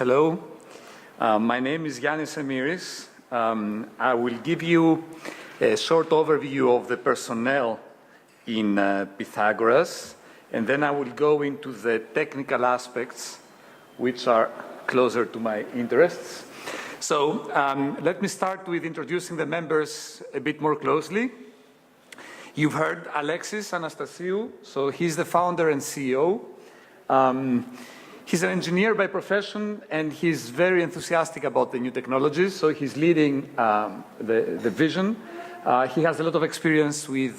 Hello. My name is Yannis Emiris. I will give you a short overview of the personnel in Pythagoras, and then I will go into the technical aspects which are closer to my interests. So let me start with introducing the members a bit more closely. You've heard Alexis Anastasiou, so he's the founder and CEO. He's an engineer by profession, and he's very enthusiastic about the new technologies, so he's leading the vision. He has a lot of experience with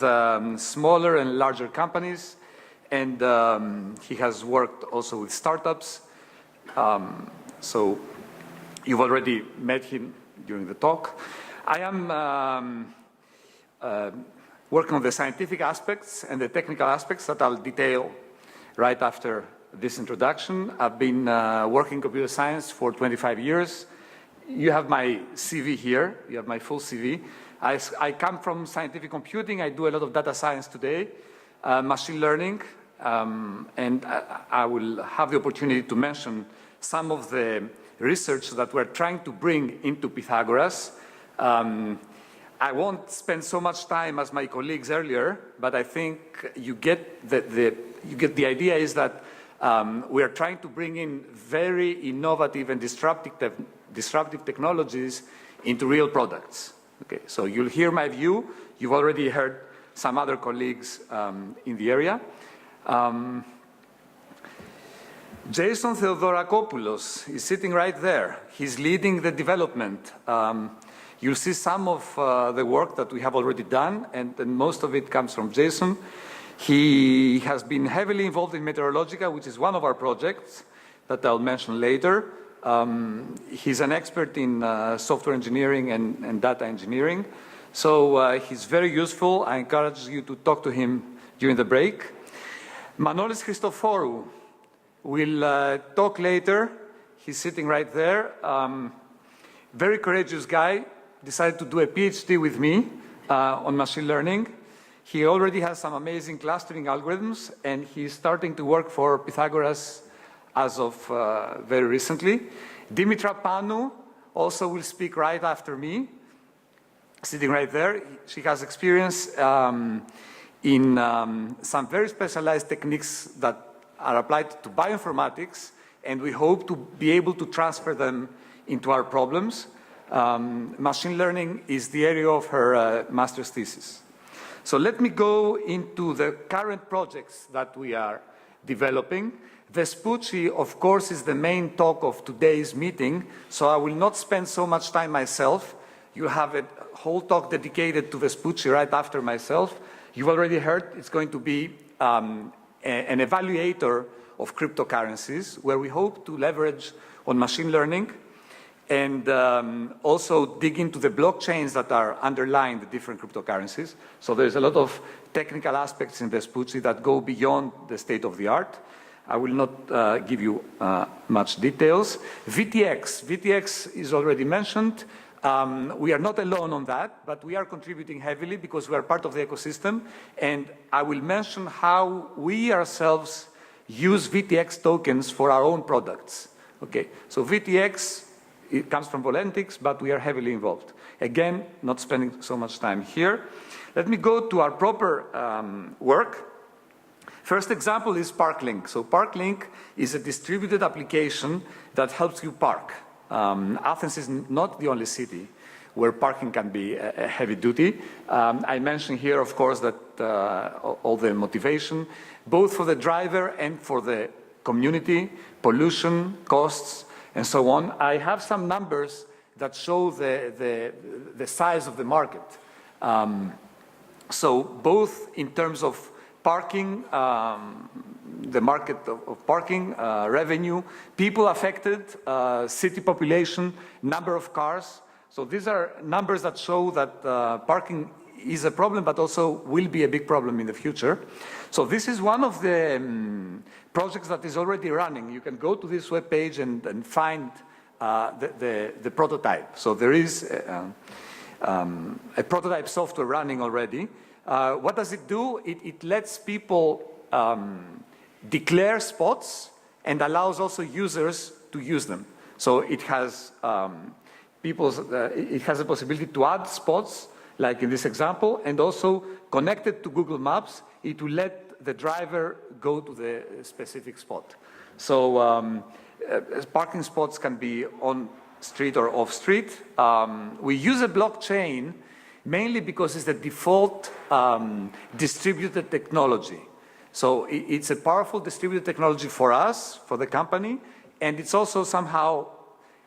smaller and larger companies, and he has worked also with startups. So you've already met him during the talk. I am working on the scientific aspects and the technical aspects that I'll detail right after this introduction. I've been working in computer science for 25 years. You have my CV here. You have my full CV. I come from scientific computing. I do a lot of data science today, machine learning, and I will have the opportunity to mention some of the research that we're trying to bring into Pythagoras. I won't spend so much time as my colleagues earlier, but I think you get the idea is that we are trying to bring in very innovative and disruptive technologies into real products. Okay, so you'll hear my view. You've already heard some other colleagues in the area. Jason Theodorakopoulos is sitting right there. He's leading the development. You'll see some of the work that we have already done, and most of it comes from Jason. He has been heavily involved in Meteorologica, which is one of our projects that I'll mention later. He's an expert in software engineering and data engineering. So he's very useful. I encourage you to talk to him during the break. Manolis Christoforou will talk later. He's sitting right there. Very courageous guy. Decided to do a PhD with me on machine learning. He already has some amazing clustering algorithms, and he's starting to work for Pythagoras as of very recently. Dimitra Panu also will speak right after me, sitting right there. She has experience in some very specialized techniques that are applied to bioinformatics, and we hope to be able to transfer them into our problems. Machine learning is the area of her master's thesis. So let me go into the current projects that we are developing. Vespucci, of course, is the main talk of today's meeting, so I will not spend so much time myself. You have a whole talk dedicated to Vespucci right after myself. You've already heard it's going to be an evaluator of cryptocurrencies, where we hope to leverage on machine learning and also dig into the blockchains that are underlying the different cryptocurrencies. So there's a lot of technical aspects in Vespucci that go beyond the state of the art. I will not give you much details. VTX is already mentioned. We are not alone on that, but we are contributing heavily because we are part of the ecosystem. And I will mention how we ourselves use VTX tokens for our own products. Okay, so VTX, it comes from Volentix, but we are heavily involved. Again, not spending so much time here. Let me go to our proper work. First example is ParkLink. So ParkLink is a distributed application that helps you park. Athens is not the only city where parking can be a heavy duty. I mentioned here, of course, that all the motivation, both for the driver and for the community, pollution, costs, and so on. I have some numbers that show the size of the market. So both in terms of parking, the market of parking, revenue, people affected, city population, number of cars. So these are numbers that show that parking is a problem, but also will be a big problem in the future. So this is one of the projects that is already running. You can go to this webpage and find the prototype. So there is a prototype software running already. What does it do? It lets people declare spots and allows also users to use them. So it has it has a possibility to add spots, like in this example, and also connected to Google Maps, it will let the driver go to the specific spot. So parking spots can be on street or off street. We use a blockchain mainly because it's the default distributed technology. So it's a powerful distributed technology for us, for the company, and it's also somehow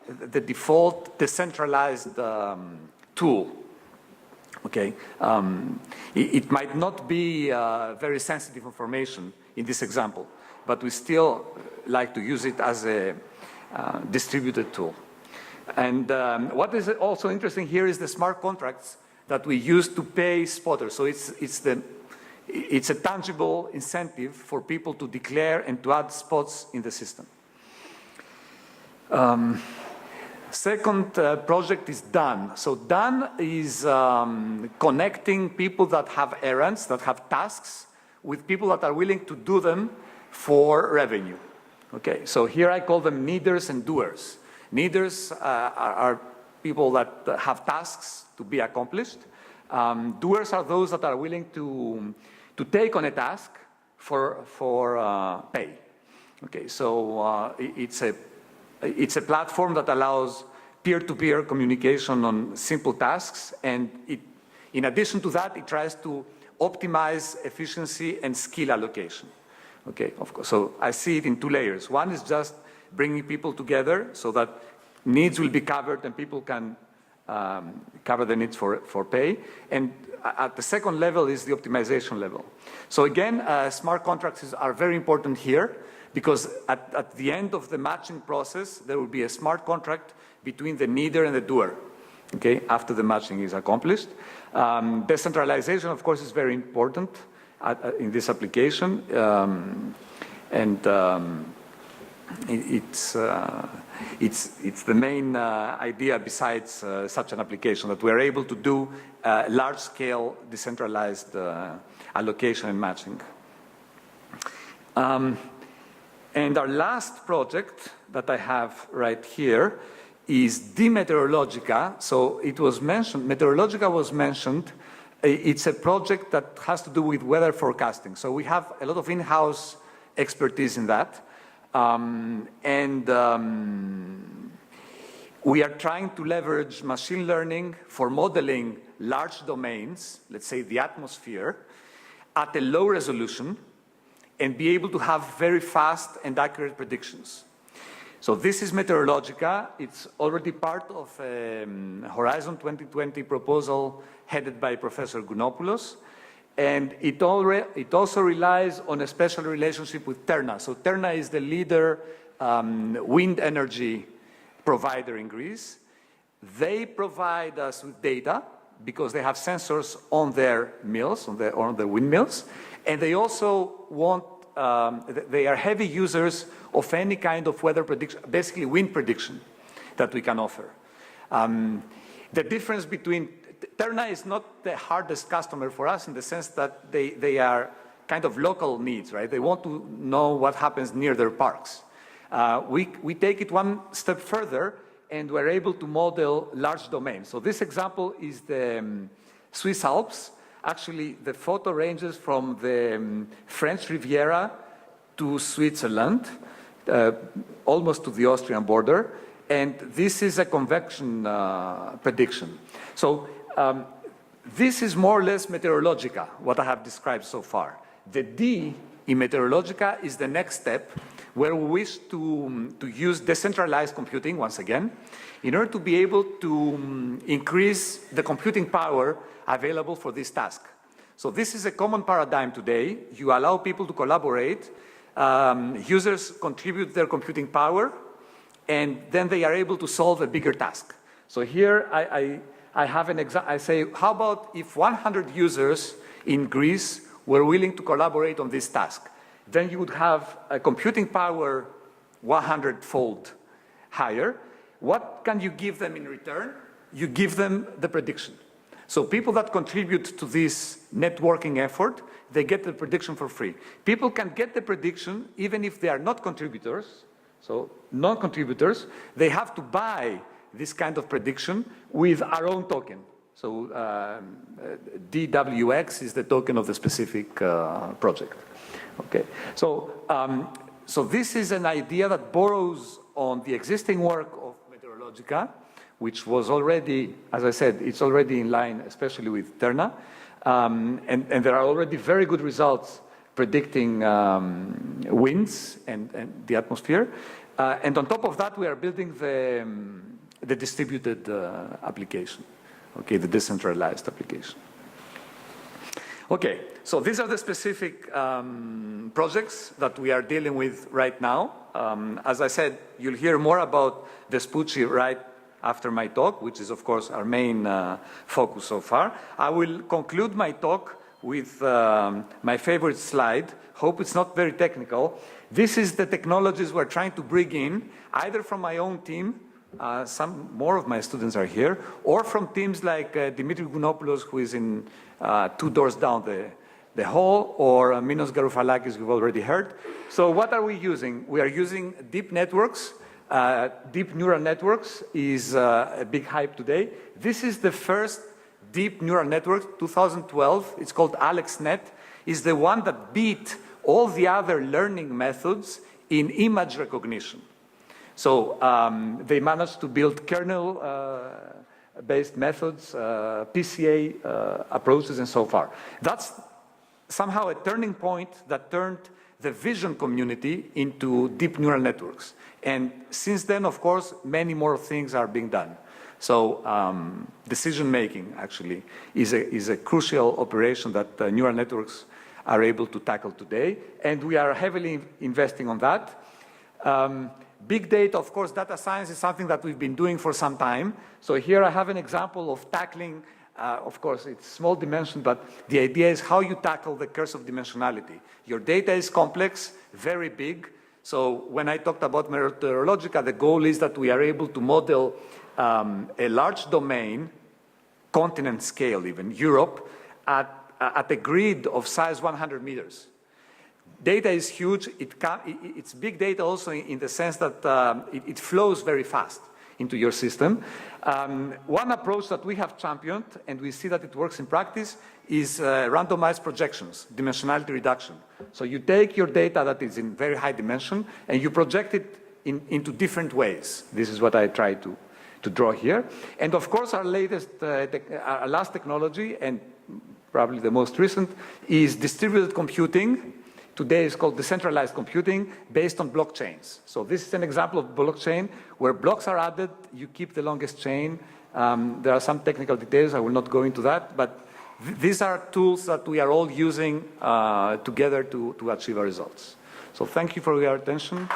the default decentralized tool. Okay, it might not be very sensitive information in this example, but we still like to use it as a distributed tool. And what is also interesting here is the smart contracts that we use to pay spotters. So it's a tangible incentive for people to declare and to add spots in the system. Second project is DONE. So DONE is connecting people that have errands, that have tasks, with people that are willing to do them for revenue. Okay, so here I call them needers and doers. Needers are people that have tasks to be accomplished. Doers are those that are willing to take on a task for pay. Okay, so it's a platform that allows peer-to-peer communication on simple tasks, and in addition to that, it tries to optimize efficiency and skill allocation. Okay, of course. So I see it in two layers. One is just bringing people together so that needs will be covered and people can cover the needs for pay. And at the second level is the optimization level. So again, smart contracts are very important here, because at the end of the matching process, there will be a smart contract between the needer and the doer, okay, after the matching is accomplished. Decentralization, of course, is very important in this application, and it's the main idea besides such an application, that we're able to do large-scale decentralized allocation and matching. And our last project that I have right here is Meteorologica. So it was mentioned, Meteorologica was mentioned. It's a project that has to do with weather forecasting. So we have a lot of in-house expertise in that. We are trying to leverage machine learning for modeling large domains, let's say the atmosphere, at a low resolution, and be able to have very fast and accurate predictions. So this is Meteorologica. It's already part of a Horizon 2020 proposal headed by Professor Gounopoulos. And it also relies on a special relationship with Terna. So Terna is the leader wind energy provider in Greece. They provide us with data because they have sensors on their mills, on the windmills. And they also want, they are heavy users of any kind of weather prediction, basically wind prediction that we can offer. The difference between, Terna is not the hardest customer for us in the sense that they are kind of local needs, right? They want to know what happens near their parks. We take it one step further, and we're able to model large domains. So this example is the Swiss Alps. Actually, the photo ranges from the French Riviera to Switzerland, almost to the Austrian border. And this is a convection prediction. So this is more or less Meteorologica, what I have described so far. The D in Meteorologica is the next step, where we wish to use decentralized computing, once again, in order to be able to increase the computing power available for this task. So this is a common paradigm today. You allow people to collaborate, users contribute their computing power, and then they are able to solve a bigger task. So here I have an example. I say, how about if 100 users in Greece were willing to collaborate on this task? Then you would have a computing power 100-fold higher. What can you give them in return? You give them the prediction. So people that contribute to this networking effort, they get the prediction for free. People can get the prediction even if they are not contributors, So non-contributors, they have to buy this kind of prediction with our own token. So DWX is the token of the specific project. Okay, so this is an idea that borrows on the existing work of Meteorologica, which was already, as I said, it's already in line, especially with Terna, and there are already very good results predicting winds and the atmosphere. And on top of that, we are building the distributed application, okay, the decentralized application. Okay, so these are the specific projects that we are dealing with right now. As I said, you'll hear more about Vespucci right after my talk, which is, of course, our main focus so far. I will conclude my talk with my favorite slide. Hope it's not very technical. This is the technologies we're trying to bring in, either from my own team, some more of my students are here, or from teams like Dimitri Gounopoulos, who is in 2 doors down the hall, or Minos Garoufalakis, we've already heard. So what are we using? We are using deep networks. Deep neural networks is a big hype today. This is the first deep neural network, 2012. It's called AlexNet. Is the one that beat all the other learning methods in image recognition. So they managed to build kernel-based methods, PCA approaches, and so far. That's somehow a turning point that turned the vision community into deep neural networks. And since then, of course, many more things are being done. So decision-making, actually, is a crucial operation that neural networks are able to tackle today. And we are heavily investing on that. Big data, of course, data science is something that we've been doing for some time. So here I have an example of tackling, of course, it's small dimension, but the idea is how you tackle the curse of dimensionality. Your data is complex, very big. So when I talked about Meteorologica, the goal is that we are able to model a large domain, continent scale even, Europe, at a grid of size 100 meters. Data is huge. It's big data also in the sense that it flows very fast into your system. One approach that we have championed, and we see that it works in practice, is randomized projections, dimensionality reduction. So you take your data that is in very high dimension, and you project it into different ways. This is what I try to draw here. And of course, our last technology, and probably the most recent, is distributed computing. Today is called decentralized computing based on blockchains. So this is an example of blockchain where blocks are added, you keep the longest chain. There are some technical details, I will not go into that, but these are tools that we are all using together to achieve our results. So thank you for your attention.